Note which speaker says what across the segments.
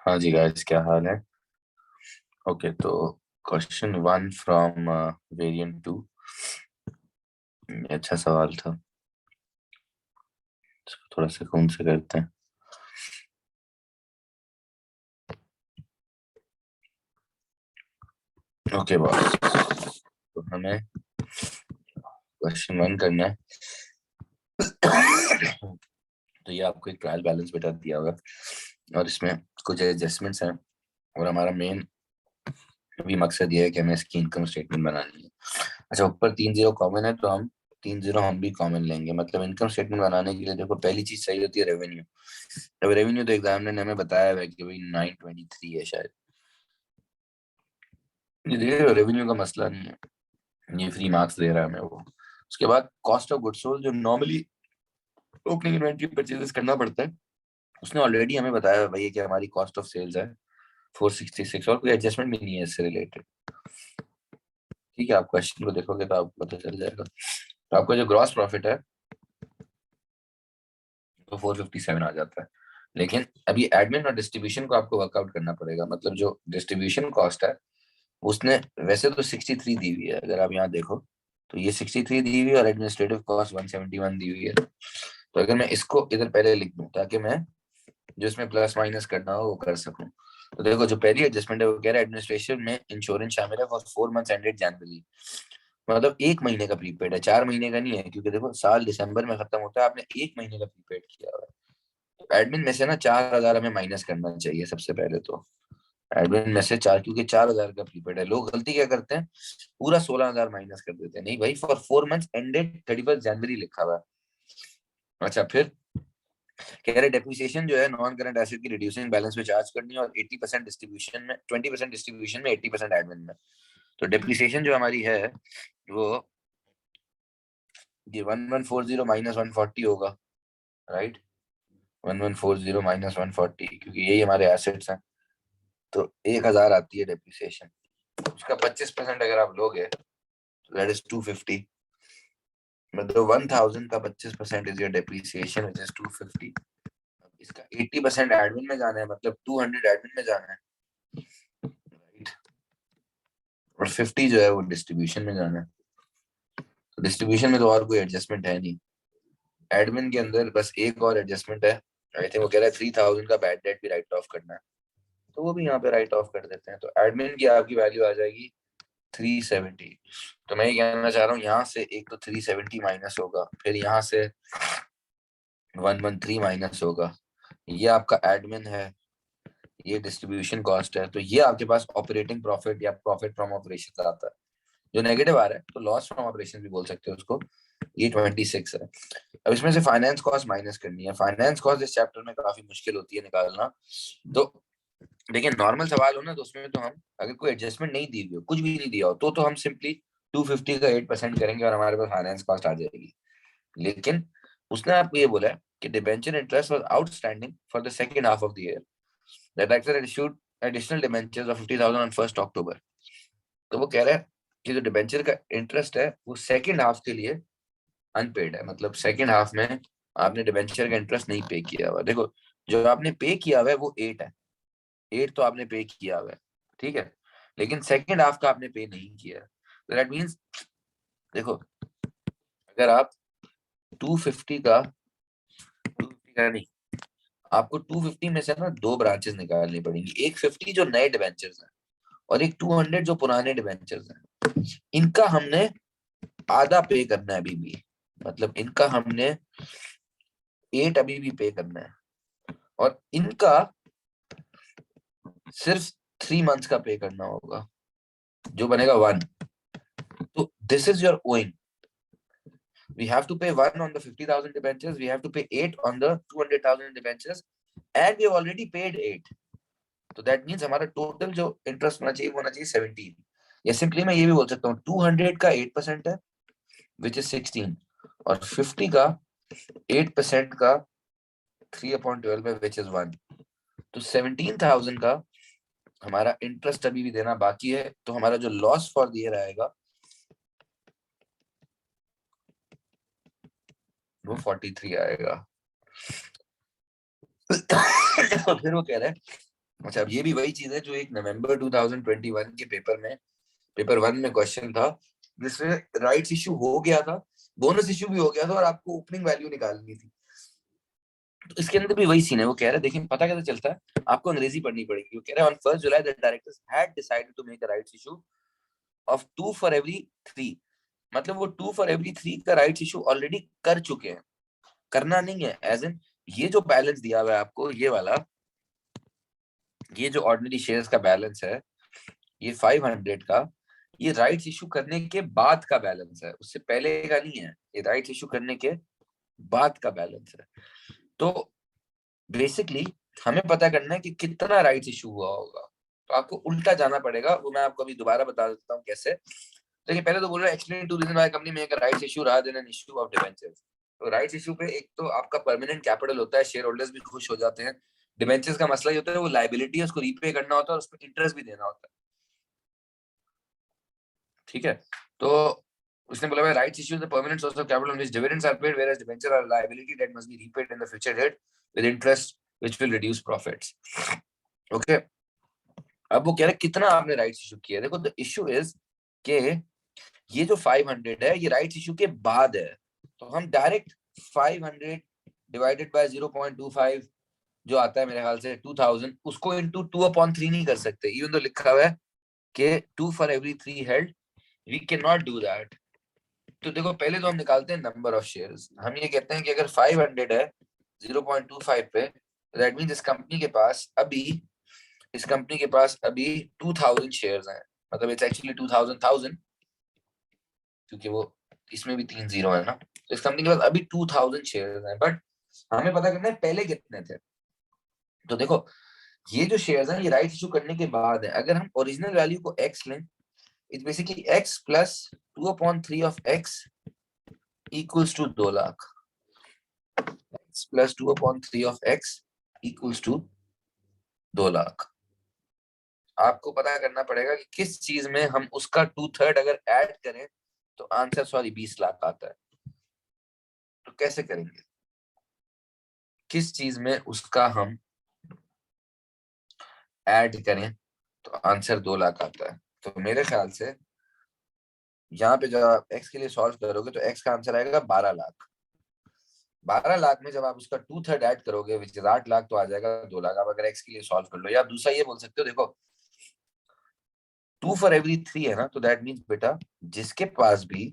Speaker 1: हाँ जी गाइस, क्या हाल है। ओके, तो क्वेश्चन 1 फ्रॉम वेरिएंट 2। अच्छा सवाल था। इसको थोड़ा सुकून से करते हैं। ओके बॉस, तो हमें क्वेश्चन 1 करना है। तो ये आपको एक ट्रायल बैलेंस बेटा दिया होगा और इसमें कुछ एडजस्टमेंट्स हैं। और हमारा मेन भी मकसद ये है कि हमें इसकी इनकम स्टेटमेंट बनानी है। अच्छा, ऊपर 3 जीरो कॉमन है तो हम 3 जीरो हम भी कॉमन लेंगे। मतलब इनकम स्टेटमेंट बनाने के लिए देखो, पहली चीज चाहिए होती है रेवेन्यू। अब रेवेन्यू तो एग्जामिनर ने हमें बताया है कि भाई 923 है शायद। ये देख रहे हो, रेवेन्यू का मसला नहीं है, ये फ्री मार्क्स दे रहा है हमें वो। उसके बाद कॉस्ट ऑफ गुड्स सोल्ड, जो नॉर्मली ओपनिंग इन्वेंटरी परचेजेस करना पड़ता है, उसने ऑलरेडी हमें बताया है भाई कि हमारी कॉस्ट ऑफ सेल्स है 466, और कोई एडजस्टमेंट भी नहीं है इससे रिलेटेड। ठीक है, आप क्वेश्चन को देखोगे तो आपको पता चल जाएगा। तो आपका जो ग्रॉस प्रॉफिट है तो 457 आ जाता है। लेकिन अभी एडमिन और डिस्ट्रीब्यूशन को आपको वर्कआउट करना पड़ेगा। मतलब जो डिस्ट्रीब्यूशन कॉस्ट है उसने वैसे तो 63 दी हुई है, अगर आप यहाँ देखो तो ये 63 दी हुई है, और एडमिनिस्ट्रेटिव कॉस्ट 171 दी हुई है। तो अगर मैं इसको इधर पहले लिख दूं ताकि मैं जो इसमें प्लस माइनस करना हो वो कर सकूं। तो देखो, जो पहली एडजस्टमेंट है वो कह रहा है एडमिनिस्ट्रेशन में इंश्योरेंस शामिल है फॉर 4 मंथ्स एंडेड जनवरी। मतलब 1 महीने का प्रीपेड है, 4 महीने का नहीं है, क्योंकि देखो साल दिसंबर में खत्म होता है, आपने 1 महीने का प्रीपेड किया हुआ है। तो एडमिन में से ना 4,000 हमें माइनस करना चाहिए सबसे पहले तो। एडमिन में से चार, क्योंकि 4,000 का प्रीपेड है। लोग गलती क्या करते हैं, पूरा 16,000 माइनस कर देते हैं। नहीं भाई, फॉर 4 मंथ्स एंडेड 31 जनवरी लिखा हुआ है। अच्छा, फिर कह रहे डेप्रिसिएशन जो है नॉन करंट एसेट की रिड्यूसिंग बैलेंस में चार्ज करनी है, और 80% डिस्ट्रीब्यूशन में, 20% डिस्ट्रीब्यूशन में, 80% एडमिन में। तो डेप्रिसिएशन जो हमारी है वो ये 1140 माइनस 140 होगा, राइट। 1140 माइनस 140, क्योंकि यही हमारे एसेट्स हैं। तो 1,000 आती है डेप्रिसिएशन। उसका 25% अगर आप लोगे तो दैट इज 250। मतलब 1,000 का 25% is your depreciation, which is 250। इसका 80% एडमिन में जाना है, मतलब 200 एडमिन में जाना है, राइट। और 50 जो है वो डिस्ट्रीब्यूशन में जाना है। तो डिस्ट्रीब्यूशन में तो और कोई एडजस्टमेंट है नहीं। एडमिन के अंदर बस एक और एडजस्टमेंट है। आई थिंक वो कह रहा है 3,000 का बैड डेट भी राइट ऑफ करना है, तो वो भी यहाँ पे राइट ऑफ कर देते हैं। तो एडमिन की आपकी वैल्यू आ जाएगी 370। तो मैं ये कहना चाह रहा हूँ, यहाँ से एक तो 370 माइनस होगा, फिर यहाँ से 113 माइनस होगा। ये आपका एडमिन है, ये डिस्ट्रीब्यूशन कॉस्ट है। तो ये आपके पास ऑपरेटिंग प्रॉफिट या प्रॉफिट फ्रॉम ऑपरेशन आता है। जो नेगेटिव आ रहा है तो लॉस फ्रॉम ऑपरेशन भी बोल सकते हो उसको। ये 26 है। अब इसमें से फाइनेंस कॉस्ट माइनस करनी है। फाइनेंस कॉस्ट इस चैप्टर में काफी मुश्किल होती है निकालना। तो देखिए, नॉर्मल सवाल हो ना तो उसमें तो हम अगर कोई एडजस्टमेंट नहीं दी हुई हो, कुछ भी नहीं दिया हो, तो हम सिंपली 250 का 8% करेंगे और हमारे पास फाइनेंस कॉस्ट आ जाएगी। लेकिन उसने आपको ये बोला है कि debenture interest was outstanding for the second half of the year, that actor issued additional debentures of 50,000 on 1 अक्टूबर। तो वो कह रहा है कि जो डिबेंचर का इंटरेस्ट है वो सेकंड हाफ के लिए अनपेड है। मतलब सेकंड हाफ में आपने डिबेंचर का इंटरेस्ट नहीं पे किया हुआ। देखो, जो आपने पे किया हुआ है वो 8 है, 8 तो आपने पे किया हुआ है, ठीक है। लेकिन सेकंड हाफ का आपने पे नहीं किया। तो दैट मींस, देखो, अगर आप 250 का 250 का नहीं, आपको 250 में से ना दो ब्रांचेस निकालनी पड़ेंगी। एक 50 जो नए डिबेंचर्स हैं, और एक 200 जो पुराने डिबेंचर्स हैं। इनका हमने आधा पे करना है अभी भी। मतलब इनका हमने 8 अभी भी पे करना है, और इनका सिर्फ 3 मंथ्स का पे करना होगा, जो बनेगा 1। तो this is your owing. We have to pay 1 on the 50,000 debentures, we have to pay 8 on the 200,000 debentures, and we have already paid 8. तो दैट मीन्स हमारा टोटल जो इंटरेस्ट होना चाहिए वो होना चाहिए 17। या सिंपली मैं ये भी बोल सकता हूँ 200 का 8% है, विच इज 16, और 50 का 8% का 3/12 है, विच इज 1। तो 17,000 का हमारा इंटरेस्ट अभी भी देना बाकी है। तो हमारा जो लॉस फॉर द ईयर आएगा वो 43 आएगा। फिर वो कह रहा है अच्छा, अब ये भी वही चीज है जो एक नवंबर 2021 के पेपर 1 में क्वेश्चन था, जिसमें राइट्स इशू हो गया था, बोनस इशू भी हो गया था, और आपको ओपनिंग वैल्यू निकालनी थी। तो इसके अंदर भी वही सीन है। वो कह रहे देखिए पता कैसे चलता है, आपको अंग्रेजी पढ़नी पड़ेगी। वो कह रहे हैं on 1 July the directors had decided to make a rights issue of 2 for every 3। मतलब वो 2 फॉर एवरी 3 का राइट्स इशू ऑलरेडी कर चुके हैं, करना नहीं है। एज इन ये जो बैलेंस दिया हुआ है आपको, ये वाला, ये जो ऑर्डिनरी शेयर्स का बैलेंस है, ये 500 का, ये राइट्स इशू करने के बाद का बैलेंस है, उससे पहले का नहीं है। ये राइट्स इशू करने के बाद का बैलेंस है। तो बेसिकली हमें पता करना है कि कितना राइट्स इशू हुआ होगा। तो आपको उल्टा जाना पड़ेगा, वो मैं आपको अभी दोबारा बता देता हूँ कैसे। देखिए पहले तो बोल रहा है explain to reason why company make a rights issue rather than an issue of debentures. तो राइट्स इशू पे एक तो आपका परमानेंट कैपिटल होता है, शेयर होल्डर्स भी खुश हो जाते हैं। डिबेंचर्स का मसला ये होता है वो लायबिलिटी है, उसको रीपे करना होता है और उसमें इंटरेस्ट भी देना होता है। ठीक है, तो उसने बोला rights issue is the permanent source of capital on which dividends are paid whereas debenture are liability that must be repaid in the future date with interest which will reduce profits. Okay, अब वो कह रहे कितना आपने rights issue किया। देखो the issue is के ये जो 500 है ये राइट्स इशू के बाद है, तो हम डायरेक्ट 500 डिवाइडेड बाय 0.25 जो आता है मेरे ख्याल से 2000, उसको इनटू 2/3 नहीं कर सकते, इवन तो लिखा हुआ है कि 2 for every 3 held, we can not do that. तो देखो पहले तो हम निकालते हैं नंबर ऑफ शेयर्स। हम ये कहते हैं कि अगर 500 है 0.25 पे, दैट मींस इस कंपनी के पास अभी 2000 शेयर्स हैं। मतलब इट्स एक्चुअली 2000 क्योंकि वो इसमें भी 3 जीरो है ना। तो इस कंपनी के पास अभी 2000 शेयर्स हैं, बट हमें पता करना है पहले कितने थे। तो देखो ये जो शेयर्स हैं ये राइट इशू करने के बाद है। अगर हम ओरिजिनल वैल्यू को x लें, it's basically x plus 2/3 of x equals to 2 lakh. x plus 2/3 of x equals to 2 lakh. आपको पता करना पड़ेगा कि किस चीज में हम उसका 2/3 अगर ऐड करें तो आंसर 20 लाख आता है। तो कैसे करेंगे, किस चीज में उसका हम ऐड करें तो आंसर 2 लाख आता है। तो मेरे ख्याल से यहाँ पे जब आप x के लिए सॉल्व करोगे तो x का आंसर आएगा 12 लाख। 12 लाख में जब आप उसका 2/3 ऐड करोगे विच इज 8 लाख, तो आ जाएगा 2 लाख। आप अगर x के लिए सॉल्व कर लो, या आप दूसरा ये बोल सकते हो, देखो 2 फॉर एवरी 3 है ना, तो दैट मीन्स बेटा जिसके पास भी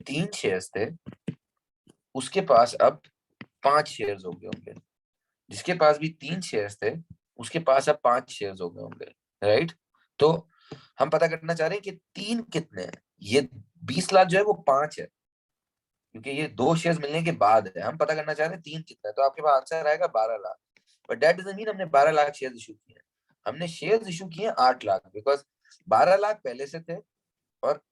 Speaker 1: 3 शेयर्स थे उसके पास अब 5 शेयर्स हो गए होंगे। जिसके पास भी 3 शेयर्स थे उसके पास अब 5 शेयर्स हो गए होंगे, राइट। तो हम पता करना चाह रहे हैं कि 3 कितने हैं। ये 20 लाख जो है वो 5 है, क्योंकि ये 2 शेयर्स मिलने के बाद है। हम पता करना चाह रहे हैं 3 कितना है, तो आपके पास आंसर आएगा 12 lakh. But that doesn't mean हमने 12 लाख शेयर्स इशू किए हैं। हमने शेयर्स इशू किए 8 लाख, बिकॉज 12 लाख पहले से थे और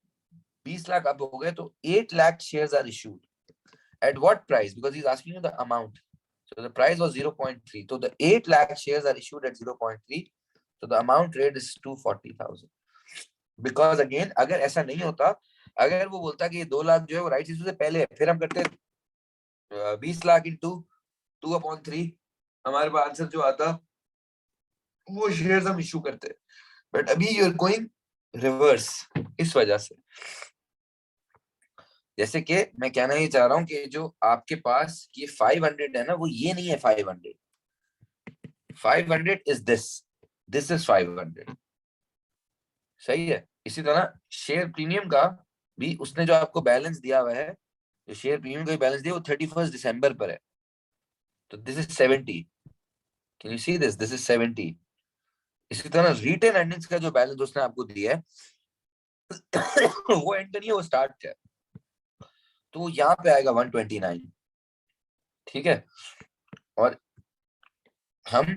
Speaker 1: 20 लाख अब हो गए, तो 8 lakh shares are issued. At what price, because he is asking you the amount. So the price was 0.3. So the 8 lakh shares are issued at 0.3. So the amount raised is 240,000. Because again, अगर ऐसा नहीं होता, अगर वो बोलता कि ये 2 लाख जो है वो राइट इशू से पहले है, फिर हम करते 20 लाख इंटू 2/3, हमारे पास आंसर जो आता वो शेयर्स हम इशू करते। बट अभी यू आर गोइंग रिवर्स, इस वजह से। जैसे कि मैं कहना ये चाह रहा हूँ कि जो आपके पास ये 500 है ना, वो ये नहीं है 500। 500 इज दिस इज 500, सही है। इसी तरह शेयर प्रीमियम का भी उसने जो आपको बैलेंस दिया हुआ है, जो शेयर प्रीमियम का बैलेंस दिया वो 31 दिसंबर पर है, तो this is 70। Can you see this is 70। इसी तरह रिटेन अर्निंग्स का जो बैलेंस उसने आपको दिया है वो एंड नहीं है, वो स्टार्ट है, तो यहाँ पे आएगा 129। ठीक है, और हम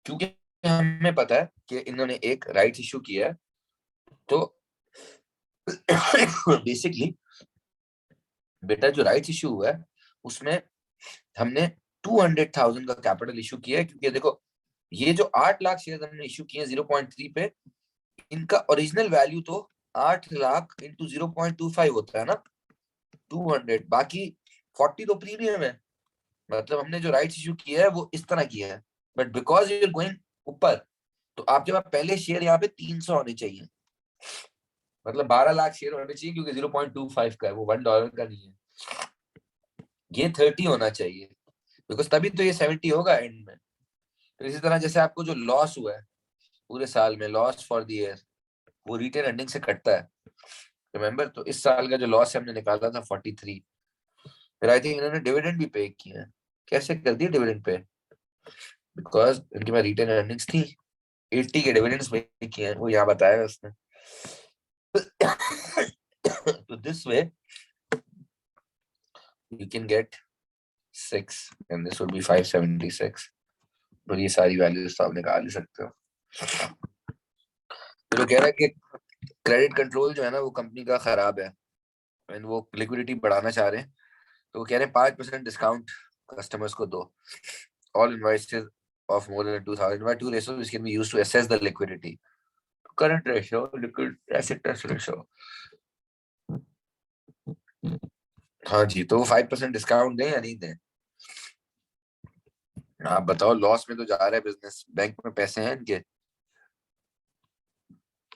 Speaker 1: क्योंकि हमें पता है कि इन्होंने एक राइट इशू किया है, तो बेसिकली बेटा जो राइट इशू हुआ है उसमें हमने 200,000 का कैपिटल इशू किया है। क्योंकि देखो ये जो 8 लाख शेयर हमने इशू किए 0.3 पे, इनका ओरिजिनल वैल्यू तो 8 लाख इंटू 0.25 होता है ना, 200, बाकी 40 तो प्रीमियम है। मतलब हमने जो राइट इशू किया है वो इस तरह किया है, but because you are going ऊपर, तो आपके पास पहले शेयर यहाँ पे 300 होने चाहिए, मतलब 12 लाख शेयर होने चाहिए, क्योंकि 0.25 का है, वो $1 का नहीं है। ये 30 होना चाहिए, बिकॉज तभी तो ये 70 होगा एंड में। तो इसी तरह जैसे आपको जो लॉस हुआ है पूरे साल में, लॉस फॉर द ईयर, वो रिटेन अर्निंग से कटता है, रिमेम्बर। तो इस साल का जो लॉस है हमने निकाला था 43। फिर आई थिंक इन्होंने डिविडेंड भी पे किए हैं। कैसे कर दिए डिविडेंड पे? बिकॉज इनके पास रिटेन अर्निंग्स थी, 80 के डिविडेंड्स पे किए हैं, वो यहाँ बताया है उसने। तो this way you can get 6 and this would be 576। और ये सारी वैल्यूज तो आप निकाल ही सकते हो। तो वो कह रहा है कि क्रेडिट कंट्रोल जो है ना वो कंपनी का खराब है, एंड वो लिक्विडिटी बढ़ाना चाह रहे हैं। तो वो कह रहे हैं 5% डिस्काउंट कस्टमर्स को दो। All invoices of more than 2000 by two ratios which can be used to assess the liquidity: current ratio, liquid asset test ratio। हाँ जी, तो वो 5% डिस्काउंट दें या नहीं दें? आप बताओ, लॉस में तो जा रहा है बिजनेस, बैंक में पैसे हैं इनके।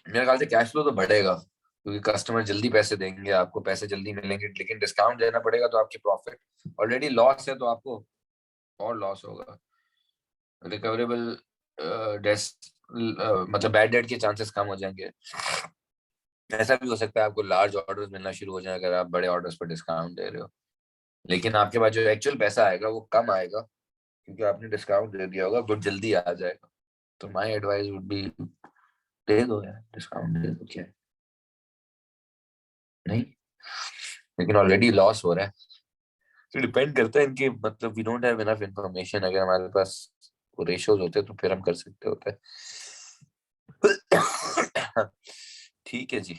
Speaker 1: मेरे ख्याल से कैश फ्लो तो बढ़ेगा, क्योंकि कस्टमर जल्दी पैसे देंगे आपको, पैसे जल्दी मिलेंगे, लेकिन डिस्काउंट देना पड़ेगा तो आपकी प्रॉफिट ऑलरेडी लॉस है तो आपको और लॉस होगा। रिकवरेबल डेट्स, मतलब बैड डेट के चांसेस कम हो जाएंगे। ऐसा भी हो सकता है आपको लार्ज ऑर्डर्स मिलना शुरू हो जाए अगर आप बड़े ऑर्डर्स पर डिस्काउंट दे रहे हो, लेकिन आपके पास जो एक्चुअल पैसा आएगा वो कम आएगा, क्योंकि आपने डिस्काउंट दे दिया होगा, बट जल्दी आ जाएगा। तो माय एडवाइस वुड बी, दे दो यार, डिस्काउंट दे दो, क्या है? नहीं, लेकिन ऑलरेडी लॉस हो रहा है। तो डिपेंड करता है इनके, मतलब we don't have enough information. अगर हमारे पास वो रेशियोज होते तो फिर हम कर सकते होते। ठीक है जी।